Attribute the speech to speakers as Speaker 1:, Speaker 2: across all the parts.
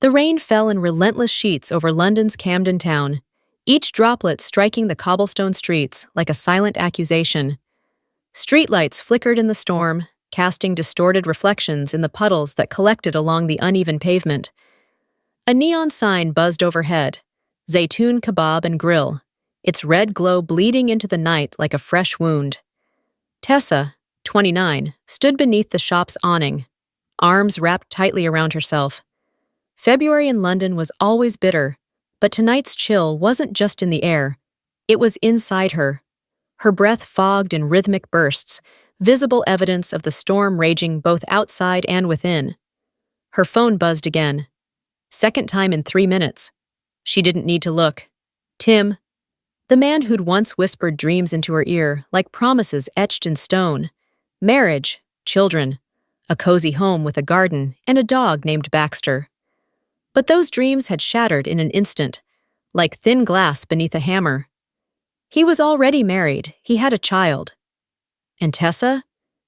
Speaker 1: The rain fell in relentless sheets over London's Camden town, each droplet striking the cobblestone streets like a silent accusation. Streetlights flickered in the storm, casting distorted reflections in the puddles that collected along the uneven pavement. A neon sign buzzed overhead, Zaytoon Kebab and Grill, its red glow bleeding into the night like a fresh wound. Tessa, 29, stood beneath the shop's awning, arms wrapped tightly around herself. February in London was always bitter, but tonight's chill wasn't just in the air. It was inside her. Her breath fogged in rhythmic bursts, visible evidence of the storm raging both outside and within. Her phone buzzed again. Second time in 3 minutes. She didn't need to look. Tim, the man who'd once whispered dreams into her ear like promises etched in stone. Marriage, children, a cozy home with a garden and a dog named Baxter. But those dreams had shattered in an instant, like thin glass beneath a hammer. He was already married, he had a child. And Tessa?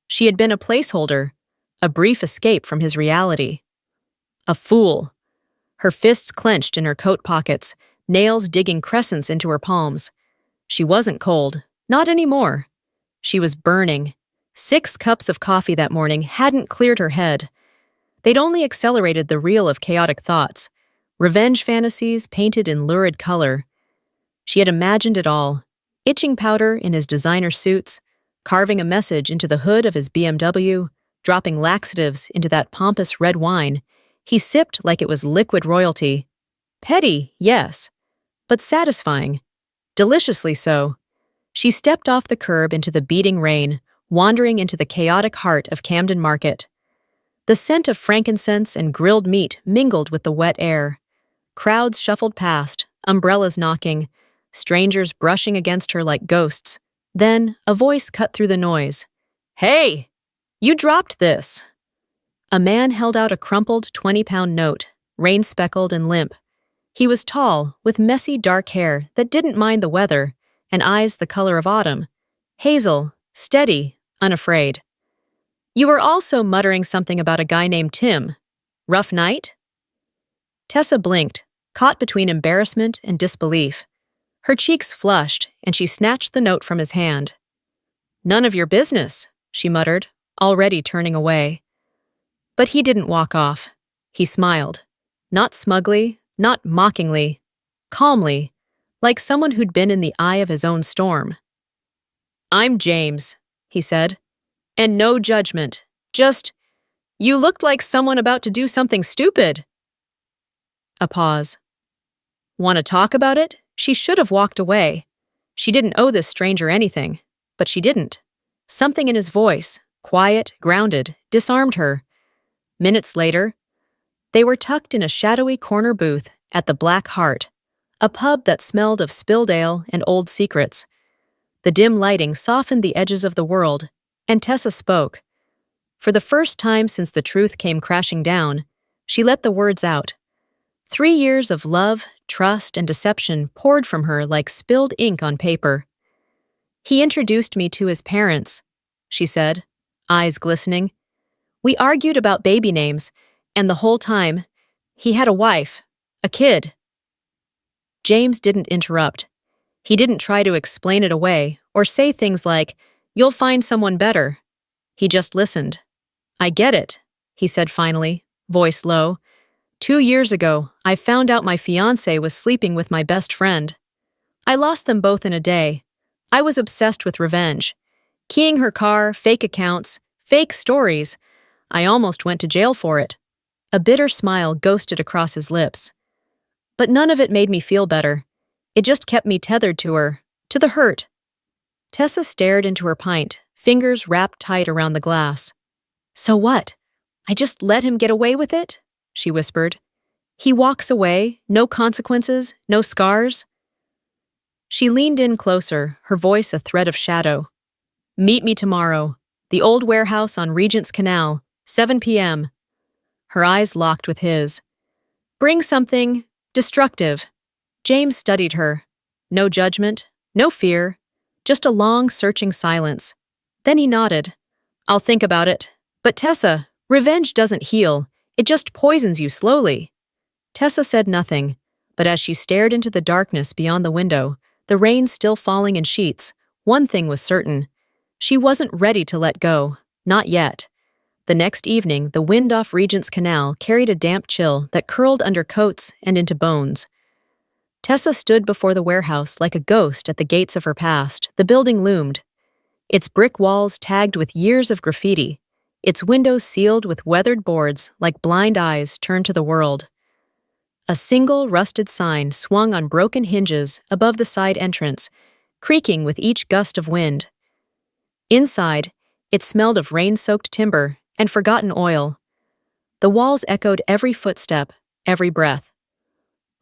Speaker 1: She had been a placeholder, a brief escape from his reality. A fool. Her fists clenched in her coat pockets, nails digging crescents into her palms. She wasn't cold, not anymore. She was burning. 6 cups of coffee that morning hadn't cleared her head. They'd only accelerated the reel of chaotic thoughts, revenge fantasies painted in lurid color. She had imagined it all, itching powder in his designer suits, carving a message into the hood of his BMW, dropping laxatives into that pompous red wine. He sipped like it was liquid royalty. Petty, yes, but satisfying. Deliciously so. She stepped off the curb into the beating rain, wandering into the chaotic heart of Camden Market. The scent of frankincense and grilled meat mingled with the wet air. Crowds shuffled past, umbrellas knocking, strangers brushing against her like ghosts. Then a voice cut through the noise. "Hey! You dropped this!" A man held out a crumpled 20-pound note, rain-speckled and limp. He was tall, with messy dark hair that didn't mind the weather, and eyes the color of autumn. Hazel, steady, unafraid. "You were also muttering something about a guy named Tim. Rough night?" Tessa blinked, caught between embarrassment and disbelief. Her cheeks flushed, and she snatched the note from his hand. "None of your business," she muttered, already turning away. But he didn't walk off. He smiled. Not smugly, not mockingly. Calmly, like someone who'd been in the eye of his own storm. "I'm James," he said. "And no judgment. Just, you looked like someone about to do something stupid." A pause. Want to talk about it? She should have walked away. She didn't owe this stranger anything, but she didn't. Something in his voice, quiet, grounded, disarmed her. Minutes later, they were tucked in a shadowy corner booth at the Black Hart, a pub that smelled of spilled ale and old secrets. The dim lighting softened the edges of the world, and Tessa spoke. For the first time since the truth came crashing down, she let the words out. 3 years of love, trust, and deception poured from her like spilled ink on paper. "He introduced me to his parents," she said, eyes glistening. "We argued about baby names, and the whole time, he had a wife, a kid." James didn't interrupt. He didn't try to explain it away or say things like, "You'll find someone better." He just listened. "I get it," he said finally, voice low. 2 years ago, I found out my fiancé was sleeping with my best friend. I lost them both in a day. I was obsessed with revenge. Keying her car, fake accounts, fake stories. I almost went to jail for it." A bitter smile ghosted across his lips. "But none of it made me feel better. It just kept me tethered to her, to the hurt." Tessa stared into her pint, fingers wrapped tight around the glass. "So what? I just let him get away with it?" she whispered. "He walks away, no consequences, no scars?" She leaned in closer, her voice a thread of shadow. "Meet me tomorrow. The old warehouse on Regent's Canal, 7 p.m. Her eyes locked with his. "Bring something destructive." James studied her. No judgment, no fear, just a long, searching silence. Then he nodded. "I'll think about it. But Tessa, revenge doesn't heal. It just poisons you slowly." Tessa said nothing, but as she stared into the darkness beyond the window, the rain still falling in sheets, one thing was certain. She wasn't ready to let go, not yet. The next evening, the wind off Regent's Canal carried a damp chill that curled under coats and into bones. Tessa stood before the warehouse like a ghost at the gates of her past. The building loomed, its brick walls tagged with years of graffiti, its windows sealed with weathered boards like blind eyes turned to the world. A single rusted sign swung on broken hinges above the side entrance, creaking with each gust of wind. Inside, it smelled of rain-soaked timber and forgotten oil. The walls echoed every footstep, every breath.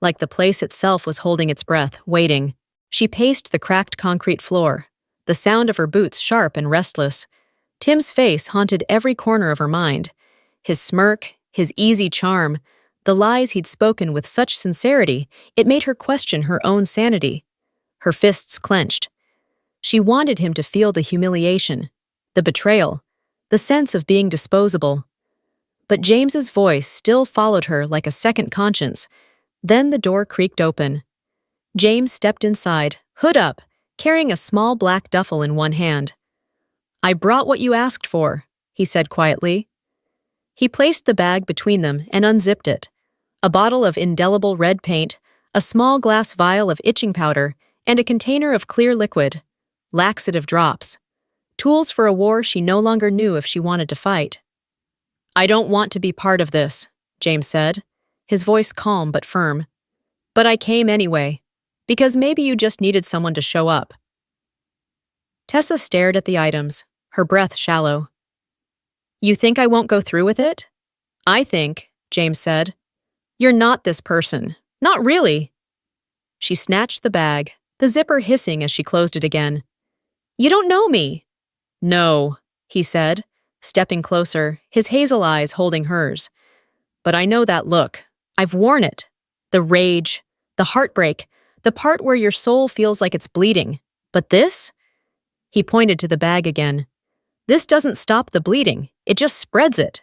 Speaker 1: Like the place itself was holding its breath, waiting. She paced the cracked concrete floor, the sound of her boots sharp and restless. Tim's face haunted every corner of her mind. His smirk, his easy charm, the lies he'd spoken with such sincerity, it made her question her own sanity. Her fists clenched. She wanted him to feel the humiliation, the betrayal, the sense of being disposable. But James's voice still followed her like a second conscience. Then the door creaked open. James stepped inside, hood up, carrying a small black duffel in one hand. "I brought what you asked for," he said quietly. He placed the bag between them and unzipped it. A bottle of indelible red paint, a small glass vial of itching powder, and a container of clear liquid, laxative drops. Tools for a war she no longer knew if she wanted to fight. "I don't want to be part of this," James said, his voice calm but firm. "But I came anyway, because maybe you just needed someone to show up." Tessa stared at the items, her breath shallow. "You think I won't go through with it?" "I think," James said, "you're not this person. Not really." She snatched the bag, the zipper hissing as she closed it again. "You don't know me." "No," he said, stepping closer, his hazel eyes holding hers. "But I know that look. I've worn it. The rage, the heartbreak, the part where your soul feels like it's bleeding. But this?" He pointed to the bag again. "This doesn't stop the bleeding, it just spreads it."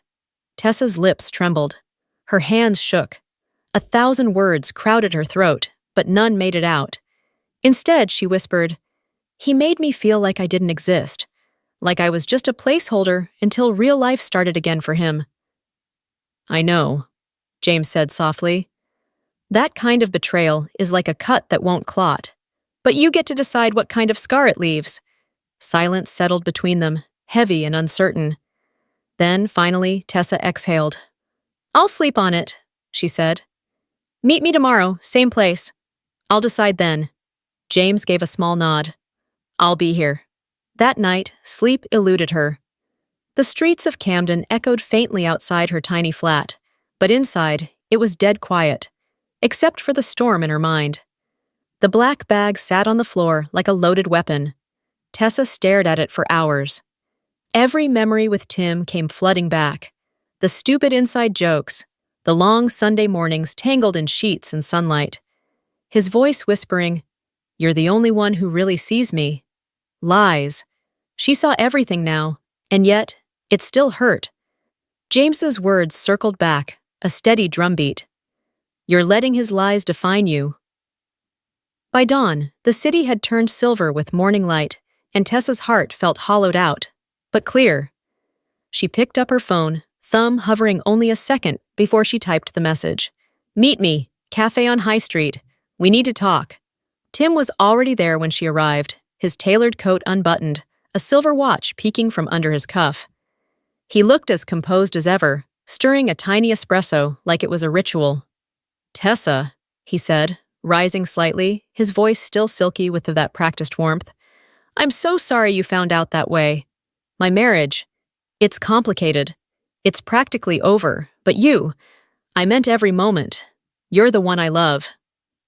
Speaker 1: Tessa's lips trembled. Her hands shook. 1,000 words crowded her throat, but none made it out. Instead, she whispered, "He made me feel like I didn't exist, like I was just a placeholder until real life started again for him." "I know," James said softly. "That kind of betrayal is like a cut that won't clot, but you get to decide what kind of scar it leaves." Silence settled between them, heavy and uncertain. Then, finally, Tessa exhaled. "I'll sleep on it," she said. "Meet me tomorrow, same place. I'll decide then." James gave a small nod. "I'll be here." That night, sleep eluded her. The streets of Camden echoed faintly outside her tiny flat, but inside, it was dead quiet, except for the storm in her mind. The black bag sat on the floor like a loaded weapon. Tessa stared at it for hours. Every memory with Tim came flooding back. The stupid inside jokes, the long Sunday mornings tangled in sheets and sunlight. His voice whispering, "You're the only one who really sees me." Lies. She saw everything now, and yet, it still hurt. James's words circled back, a steady drumbeat. "You're letting his lies define you." By dawn, the city had turned silver with morning light, and Tessa's heart felt hollowed out, but clear. She picked up her phone, thumb hovering only a second before she typed the message. "Meet me, cafe on High Street. We need to talk." Tim was already there when she arrived, his tailored coat unbuttoned, a silver watch peeking from under his cuff. He looked as composed as ever, stirring a tiny espresso like it was a ritual. "Tessa," he said, rising slightly, his voice still silky with that practiced warmth. "I'm so sorry you found out that way. My marriage, it's complicated. It's practically over, but I meant every moment. You're the one I love."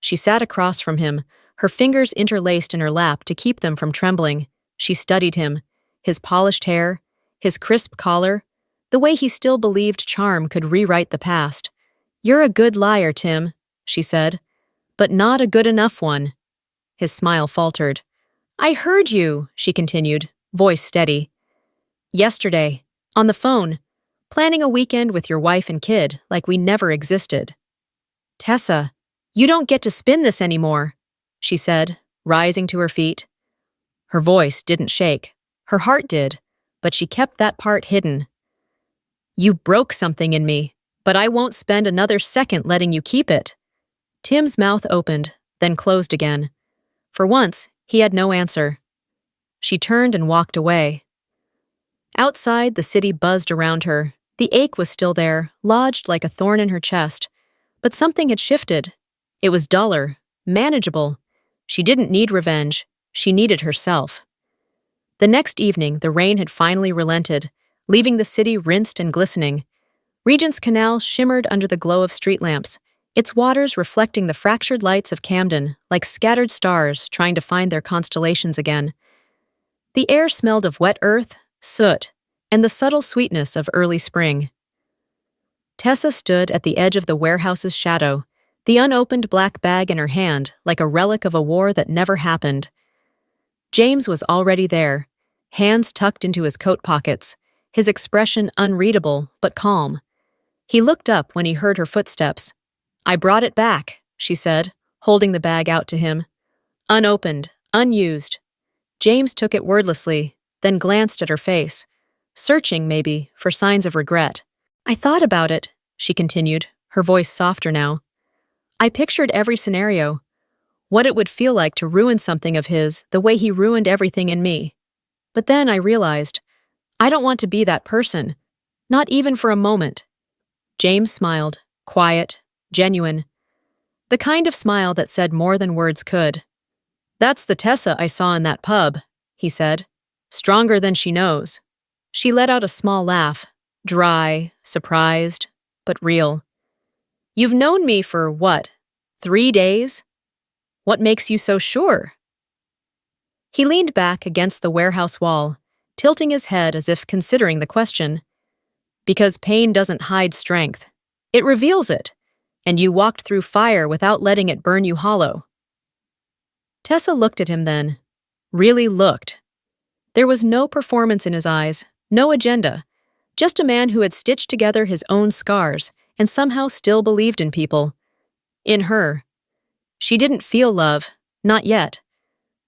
Speaker 1: She sat across from him, her fingers interlaced in her lap to keep them from trembling. She studied him, his polished hair, his crisp collar, the way he still believed charm could rewrite the past. "You're a good liar, Tim," she said, "but not a good enough one." His smile faltered. "I heard you," she continued, voice steady. "Yesterday, on the phone, planning a weekend with your wife and kid like we never existed." Tessa, you don't get to spin this anymore, she said, rising to her feet. Her voice didn't shake. Her heart did, but she kept that part hidden. You broke something in me, but I won't spend another second letting you keep it. Tim's mouth opened, then closed again. For once, he had no answer. She turned and walked away. Outside, the city buzzed around her. The ache was still there, lodged like a thorn in her chest. But something had shifted. It was duller, manageable. She didn't need revenge. She needed herself. The next evening, the rain had finally relented, leaving the city rinsed and glistening. Regent's Canal shimmered under the glow of street lamps, its waters reflecting the fractured lights of Camden like scattered stars trying to find their constellations again. The air smelled of wet earth, soot, and the subtle sweetness of early spring. Tessa stood at the edge of the warehouse's shadow, the unopened black bag in her hand like a relic of a war that never happened. James was already there, hands tucked into his coat pockets, his expression unreadable but calm. He looked up when he heard her footsteps. I brought it back, she said, holding the bag out to him. Unopened, unused. James took it wordlessly, then glanced at her face, searching, maybe, for signs of regret. I thought about it, she continued, her voice softer now. I pictured every scenario, what it would feel like to ruin something of his the way he ruined everything in me. But then I realized, I don't want to be that person, not even for a moment. James smiled, quiet, genuine. The kind of smile that said more than words could. That's the Tessa I saw in that pub, he said. Stronger than she knows. She let out a small laugh, dry, surprised, but real. You've known me for what, 3 days? What makes you so sure? He leaned back against the warehouse wall, tilting his head as if considering the question. Because pain doesn't hide strength. It reveals it, and you walked through fire without letting it burn you hollow. Tessa looked at him then. Really looked. There was no performance in his eyes, no agenda, just a man who had stitched together his own scars and somehow still believed in people. In her. She didn't feel love, not yet.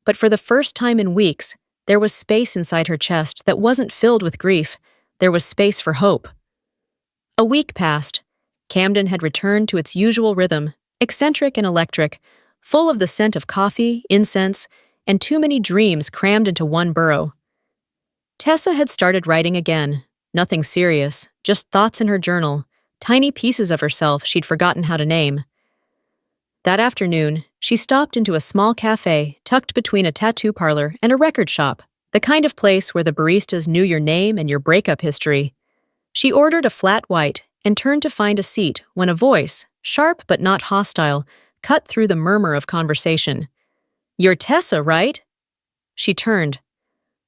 Speaker 1: But for the first time in weeks, there was space inside her chest that wasn't filled with grief. There was space for hope. A week passed. Camden had returned to its usual rhythm, eccentric and electric, full of the scent of coffee, incense, and too many dreams crammed into one burrow. Tessa had started writing again. Nothing serious, just thoughts in her journal, tiny pieces of herself she'd forgotten how to name. That afternoon, she stopped into a small cafe tucked between a tattoo parlor and a record shop, the kind of place where the baristas knew your name and your breakup history. She ordered a flat white and turned to find a seat when a voice, sharp but not hostile, cut through the murmur of conversation. You're Tessa, right? She turned.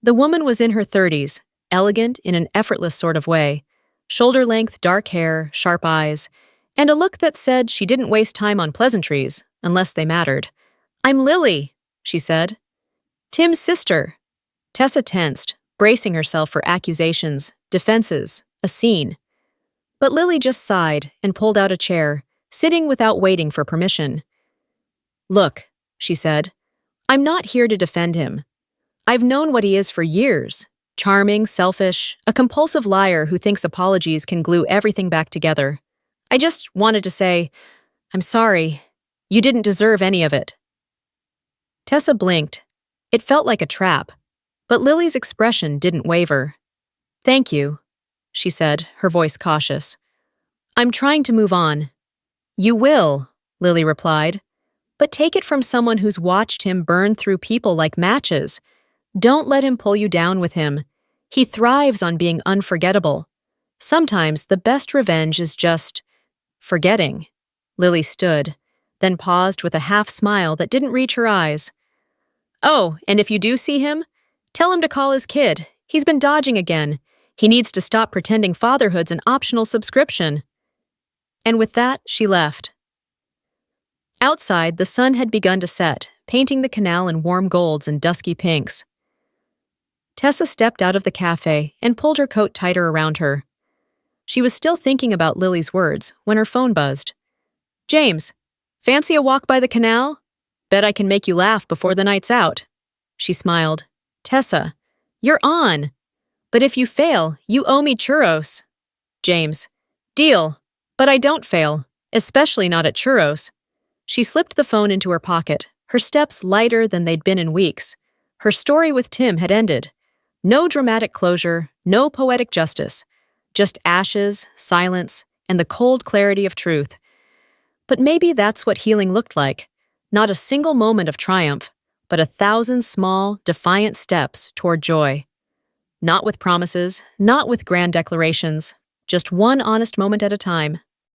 Speaker 1: The woman was in her 30s, elegant in an effortless sort of way, shoulder-length dark hair, sharp eyes, and a look that said she didn't waste time on pleasantries, unless they mattered. I'm Lily, she said. Tim's sister. Tessa tensed, bracing herself for accusations, defenses, a scene. But Lily just sighed and pulled out a chair, sitting without waiting for permission. Look, she said, I'm not here to defend him. I've known what he is for years. Charming, selfish, a compulsive liar who thinks apologies can glue everything back together. I just wanted to say, I'm sorry. You didn't deserve any of it. Tessa blinked. It felt like a trap, but Lily's expression didn't waver. Thank you, she said, her voice cautious. I'm trying to move on. You will, Lily replied, but take it from someone who's watched him burn through people like matches. Don't let him pull you down with him. He thrives on being unforgettable. Sometimes the best revenge is just forgetting. Lily stood, then paused with a half-smile that didn't reach her eyes. Oh, and if you do see him, tell him to call his kid. He's been dodging again. He needs to stop pretending fatherhood's an optional subscription. And with that, she left. Outside, the sun had begun to set, painting the canal in warm golds and dusky pinks. Tessa stepped out of the cafe and pulled her coat tighter around her. She was still thinking about Lily's words when her phone buzzed. James, fancy a walk by the canal? Bet I can make you laugh before the night's out. She smiled. Tessa, you're on. But if you fail, you owe me churros. James, deal. But I don't fail, especially not at churros. She slipped the phone into her pocket, her steps lighter than they'd been in weeks. Her story with Tim had ended. No dramatic closure, no poetic justice. Just ashes, silence, and the cold clarity of truth. But maybe that's what healing looked like. Not a single moment of triumph, but 1,000 small, defiant steps toward joy. Not with promises, not with grand declarations, just one honest moment at a time.